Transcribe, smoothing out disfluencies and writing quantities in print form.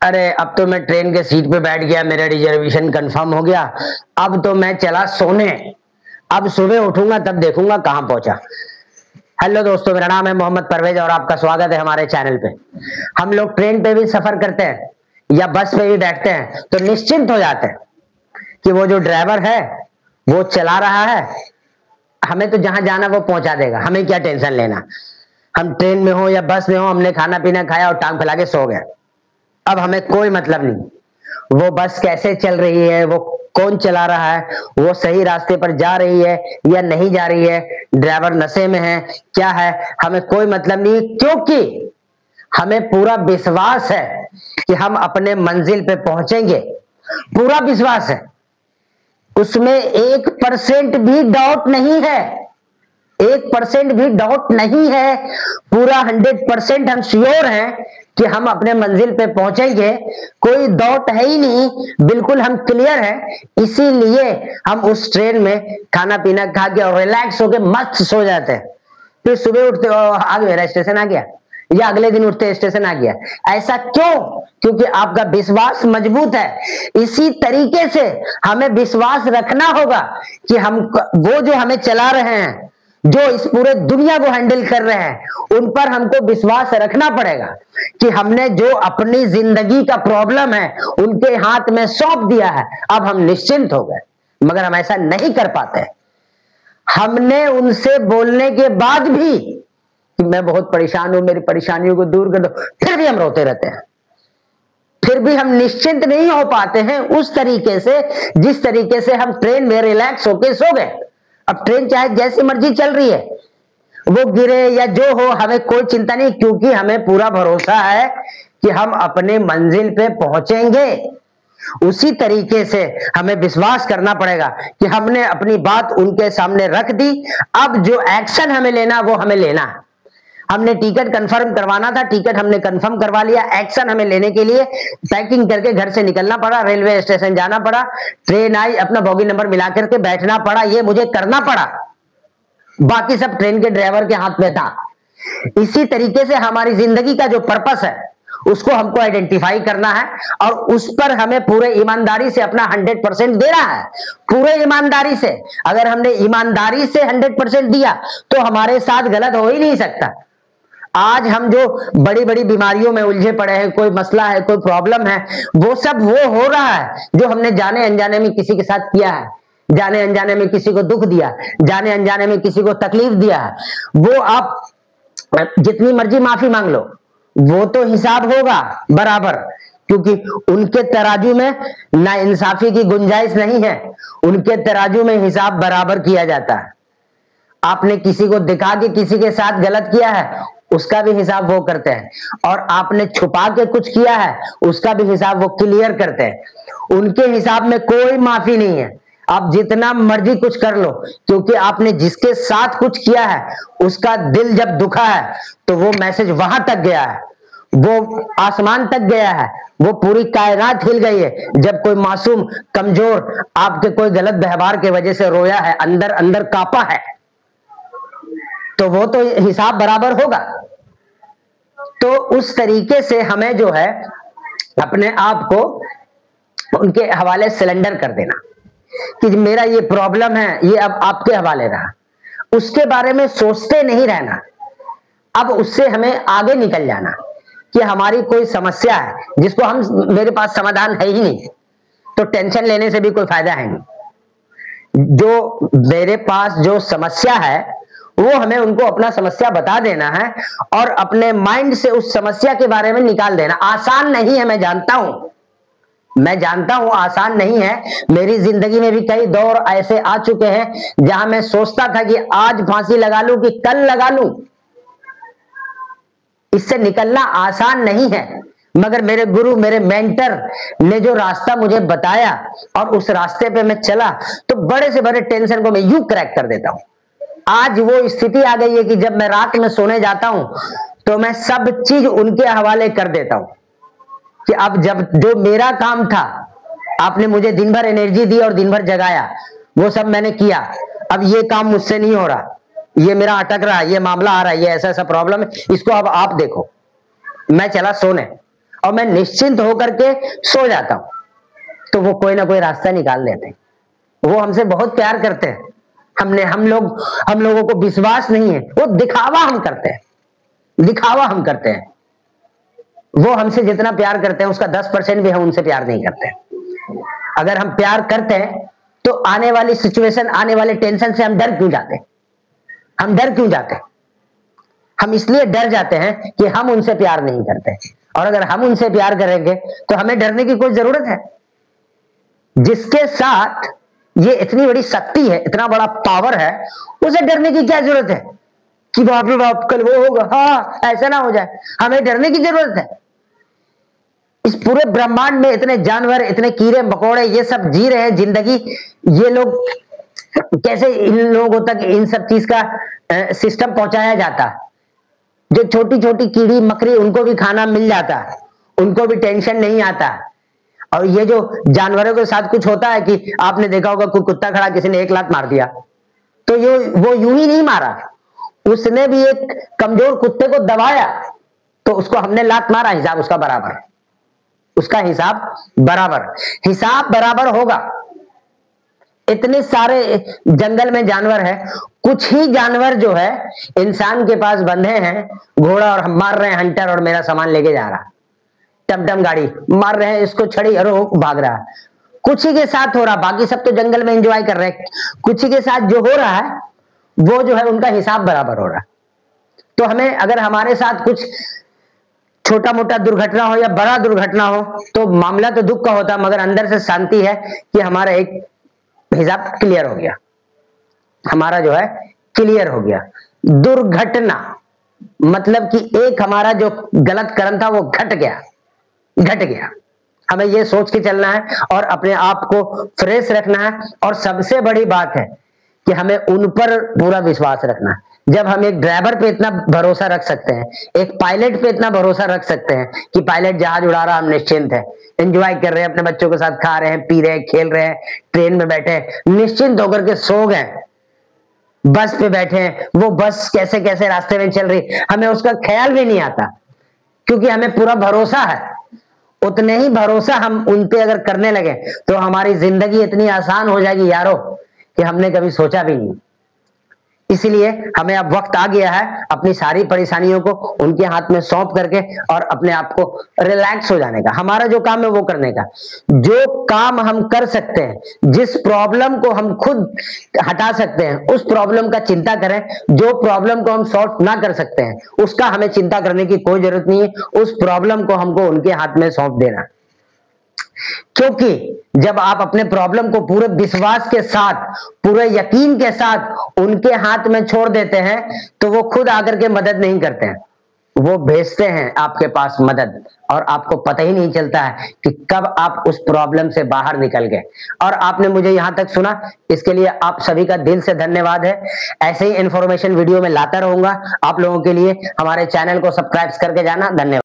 अरे अब तो मैं ट्रेन के सीट पे बैठ गया, मेरा रिजर्वेशन कंफर्म हो गया। अब तो मैं चला सोने। अब सुबह उठूंगा तब देखूंगा कहां पहुंचा। हेलो दोस्तों, मेरा नाम है मोहम्मद परवेज और आपका स्वागत है हमारे चैनल पे। हम लोग ट्रेन पे भी सफर करते हैं या बस पे भी बैठते हैं तो निश्चिंत हो जाते हैं कि वो जो ड्राइवर है वो चला रहा है, हमें तो जहां जाना वो पहुंचा देगा, हमें क्या टेंशन लेना। हम ट्रेन में हो या बस में हो, हमने खाना पीना खाया और टांग फैला के सो गए। अब हमें कोई मतलब नहीं वो बस कैसे चल रही है, वो कौन चला रहा है, वो सही रास्ते पर जा रही है या नहीं जा रही है, ड्राइवर नशे में है क्या है, हमें कोई मतलब नहीं, क्योंकि हमें पूरा विश्वास है कि हम अपने मंजिल पे पहुंचेंगे। पूरा विश्वास है, उसमें 1% भी डाउट नहीं है। 1% भी डाउट नहीं है। पूरा 100% हम श्योर हैं कि हम अपने मंजिल पे पहुंचेंगे। कोई डाउट है ही नहीं, बिल्कुल हम क्लियर हैं। इसीलिए हम उस ट्रेन में खाना पीना खा के और रिलैक्स होके मस्त सो जाते हैं। फिर सुबह उठते आ गया, स्टेशन आ गया, या अगले दिन उठते स्टेशन आ गया। ऐसा क्यों? क्योंकि आपका विश्वास मजबूत है। इसी तरीके से हमें विश्वास रखना होगा कि हम वो जो हमें चला रहे हैं, जो इस पूरे दुनिया को हैंडल कर रहे हैं, उन पर हमको विश्वास रखना पड़ेगा कि हमने जो अपनी जिंदगी का प्रॉब्लम है उनके हाथ में सौंप दिया है, अब हम निश्चिंत हो गए। मगर हम ऐसा नहीं कर पाते। हमने उनसे बोलने के बाद भी कि मैं बहुत परेशान हूं, मेरी परेशानियों को दूर कर दो, फिर भी हम रोते रहते हैं। फिर भी हम निश्चिंत नहीं हो पाते हैं उस तरीके से जिस तरीके से हम ट्रेन में रिलैक्स होके सो गए। अब ट्रेन चाहे जैसी मर्जी चल रही है, वो गिरे या जो हो, हमें कोई चिंता नहीं, क्योंकि हमें पूरा भरोसा है कि हम अपने मंजिल पे पहुंचेंगे। उसी तरीके से हमें विश्वास करना पड़ेगा कि हमने अपनी बात उनके सामने रख दी। अब जो एक्शन हमें लेना वो हमें लेना है। हमने टिकट कंफर्म करवाना था, टिकट हमने कंफर्म करवा लिया। एक्शन हमें लेने के लिए पैकिंग करके घर से निकलना पड़ा, रेलवे स्टेशन जाना पड़ा, ट्रेन आई, अपना बोगी नंबर मिला करके बैठना पड़ा, ये मुझे करना पड़ा। बाकी सब ट्रेन के ड्राइवर के हाथ में था। इसी तरीके से हमारी जिंदगी का जो पर्पस है उसको हमको आइडेंटिफाई करना है और उस पर हमें पूरे ईमानदारी से अपना 100% देना है। पूरे ईमानदारी से। अगर हमने ईमानदारी से 100% दिया तो हमारे साथ गलत हो ही नहीं सकता। आज हम जो बड़ी बड़ी बीमारियों में उलझे पड़े हैं, कोई मसला है, कोई प्रॉब्लम है, वो सब वो हो रहा है जो हमने जाने अनजाने में किसी के साथ किया है। जाने अनजाने में किसी को दुख दिया, जाने अनजाने में किसी को तकलीफ दिया है। वो आप जितनी मर्जी माफी मांग लो, वो तो हिसाब होगा बराबर, क्योंकि उनके तराजू में ना इंसाफी की गुंजाइश नहीं है। उनके तराजू में हिसाब बराबर किया जाता है। आपने किसी को दिखा के किसी के साथ गलत किया है, उसका भी हिसाब वो करते हैं, और आपने छुपा के कुछ किया है उसका भी हिसाब वो क्लियर करते हैं। उनके हिसाब में कोई माफी नहीं है। आप जितना मर्जी कुछ कर लो, क्योंकि आपने जिसके साथ कुछ किया है उसका दिल जब दुखा है तो वो मैसेज वहां तक गया है, वो आसमान तक गया है, वो पूरी कायनात हिल गई है। जब कोई मासूम कमजोर आपके कोई गलत व्यवहार की वजह से रोया है, अंदर अंदर कांपा है, तो वो तो हिसाब बराबर होगा। तो उस तरीके से हमें जो है अपने आप को उनके हवाले सिलेंडर कर देना कि मेरा ये प्रॉब्लम है, ये अब आपके हवाले रहा। उसके बारे में सोचते नहीं रहना। अब उससे हमें आगे निकल जाना कि हमारी कोई समस्या है जिसको हम मेरे पास समाधान है ही नहीं, तो टेंशन लेने से भी कोई फायदा है नहीं। जो मेरे पास जो समस्या है वो हमें उनको अपना समस्या बता देना है और अपने माइंड से उस समस्या के बारे में निकाल देना। आसान नहीं है, मैं जानता हूं आसान नहीं है। मेरी जिंदगी में भी कई दौर ऐसे आ चुके हैं जहां मैं सोचता था कि आज फांसी लगा लूं कि कल लगा लूं। इससे निकलना आसान नहीं है, मगर मेरे गुरु, मेरे मेंटर ने जो रास्ता मुझे बताया और उस रास्ते पे मैं चला तो बड़े से बड़े टेंशन को मैं यूं क्रैक कर देता हूं। आज वो स्थिति आ गई है कि जब मैं रात में सोने जाता हूं तो मैं सब चीज उनके हवाले कर देता हूं कि अब जब जो मेरा काम था, आपने मुझे दिन भर एनर्जी दी और दिन भर जगाया, वो सब मैंने किया। अब ये काम मुझसे नहीं हो रहा, ये मेरा अटक रहा है, ये मामला आ रहा है, ये ऐसा ऐसा प्रॉब्लम है, इसको अब आप देखो। मैं चला सोने और मैं निश्चिंत होकर के सो जाता हूं, तो वो कोई ना कोई रास्ता निकाल देते हैं। वो हमसे बहुत प्यार करते हैं। हम लोगों को विश्वास नहीं है, वो दिखावा हम करते हैं, दिखावा हम करते हैं। वो हमसे जितना प्यार करते हैं उसका 10% भी हम उनसे प्यार नहीं करते। अगर हम प्यार करते हैं तो आने वाली सिचुएशन, आने वाले टेंशन से हम डर क्यों जाते हैं? हम डर क्यों जाते हैं? हम इसलिए डर जाते हैं कि हम उनसे प्यार नहीं करते, और अगर हम उनसे प्यार करेंगे तो हमें डरने की कोई जरूरत है? जिसके साथ ये इतनी बड़ी शक्ति है, इतना बड़ा पावर है, उसे डरने की क्या जरूरत है कि बाप रे बाप कल वो होगा, हाँ ऐसा ना हो जाए। हमें डरने की जरूरत है? इस पूरे ब्रह्मांड में इतने जानवर, इतने कीड़े मकोड़े, ये सब जी रहे हैं जिंदगी। ये लोग कैसे इन लोगों तक इन सब चीज का सिस्टम पहुंचाया जाता? जो छोटी छोटी कीड़ी मकड़ी, उनको भी खाना मिल जाता, उनको भी टेंशन नहीं आता। और ये जो जानवरों के साथ कुछ होता है कि आपने देखा होगा, कोई कुत्ता खड़ा, किसी ने एक लात मार दिया, तो वो यूं ही नहीं मारा, उसने भी एक कमजोर कुत्ते को दबाया, तो उसको हमने लात मारा, हिसाब उसका बराबर, उसका हिसाब बराबर होगा। इतने सारे जंगल में जानवर है, कुछ ही जानवर जो है इंसान के पास बंधे हैं, घोड़ा, और हम मार रहे हैं हंटर, और मेरा सामान लेके जा रहा, टमटम गाड़ी मार रहे हैं, इसको छड़ी, अरे भाग रहा। कुछ ही के साथ हो रहा, बाकी सब तो जंगल में एंजॉय कर रहे हैं। कुछ ही के साथ जो हो रहा है वो जो है उनका हिसाब बराबर हो रहा। तो हमें, अगर हमारे साथ कुछ छोटा मोटा दुर्घटना हो या बड़ा दुर्घटना हो, तो मामला तो दुख का होता, मगर अंदर से शांति है कि हमारा एक हिसाब क्लियर हो गया, हमारा जो है क्लियर हो गया। दुर्घटना मतलब कि एक हमारा जो गलत कर्म था वो घट गया। हमें ये सोच के चलना है और अपने आप को फ्रेश रखना है। और सबसे बड़ी बात है कि हमें उन पर पूरा विश्वास रखना है। जब हम एक ड्राइवर पे इतना भरोसा रख सकते हैं, एक पायलट पे इतना भरोसा रख सकते हैं कि पायलट जहाज उड़ा रहा, हम निश्चिंत है, एंजॉय कर रहे हैं, अपने बच्चों के साथ खा रहे हैं, पी रहे हैं, खेल रहे हैं, ट्रेन में बैठे निश्चिंत होकर के सो गए, बस पे बैठे हैं, वो बस कैसे कैसे रास्ते में चल रही, हमें उसका ख्याल भी नहीं आता, क्योंकि हमें पूरा भरोसा है। उतने ही भरोसा हम उन पे अगर करने लगे तो हमारी जिंदगी इतनी आसान हो जाएगी यारो कि हमने कभी सोचा भी नहीं। इसीलिए हमें अब वक्त आ गया है अपनी सारी परेशानियों को उनके हाथ में सौंप करके और अपने आप को रिलैक्स हो जाने का। हमारा जो काम है वो करने का। जो काम हम कर सकते हैं, जिस प्रॉब्लम को हम खुद हटा सकते हैं, उस प्रॉब्लम का चिंता करें। जो प्रॉब्लम को हम सॉल्व ना कर सकते हैं उसका हमें चिंता करने की कोई जरूरत नहीं है। उस प्रॉब्लम को हमको उनके हाथ में सौंप देना, क्योंकि जब आप अपने प्रॉब्लम को पूरे विश्वास के साथ, पूरे यकीन के साथ उनके हाथ में छोड़ देते हैं तो वो खुद आकर के मदद नहीं करते हैं, वो भेजते हैं आपके पास मदद, और आपको पता ही नहीं चलता है कि कब आप उस प्रॉब्लम से बाहर निकल गए। और आपने मुझे यहां तक सुना, इसके लिए आप सभी का दिल से धन्यवाद है। ऐसे ही इंफॉर्मेशन वीडियो में लाता रहूंगा आप लोगों के लिए। हमारे चैनल को सब्सक्राइब करके जाना। धन्यवाद।